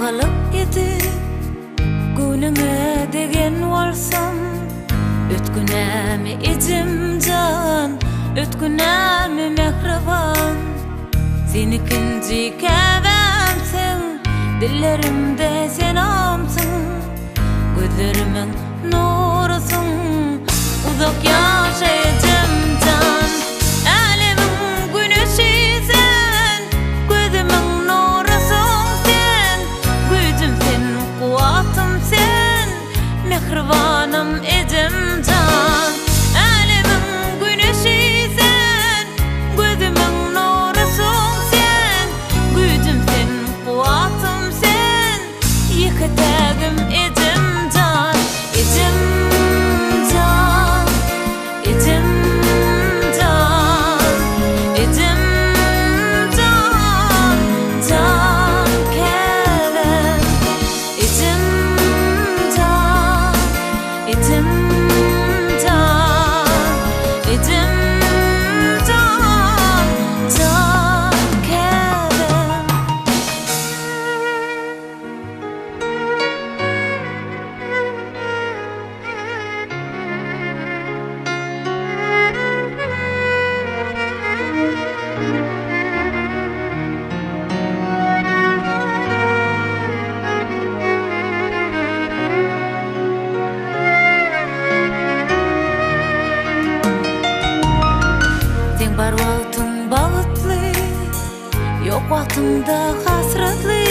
galyp edi günüňe degen bolsam ötkünämi ejimjan ötkünämi mehriban seni kinji käbämsiň dillerimde sen amsyň gözlerimin nurusyň uzak ýaşaýjam jan älemin güneşi sen gözümin nurusyň sen güýjüm sen kuwatym sen mehribanym ejim jan älemin güneşi sen gözümin nurusyň sen güýjüm sen kuwatym sen ýeketägim ejim jan ejim jan ejim jan ejim jan jan kelem ejim jan ejim jan ejim jan jan kelem Sen bar wagtyň bagtly, ýok wagtynda hasratly.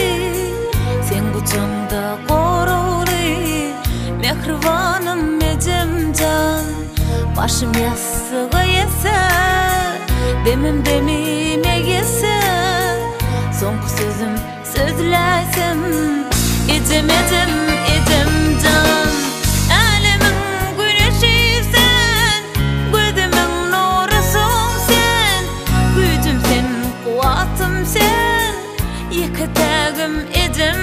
Sen guçamda gorowly, mehribanym ejim jan. Başym ýassyga ýese, demim demime ýese. Soňky sözüm sözläsem, ejim ejim ejim jan. Älemin güneşi sen, gözümin nurusyň sen, güýjüm sen, kuwatym sen, ýeketägim ejim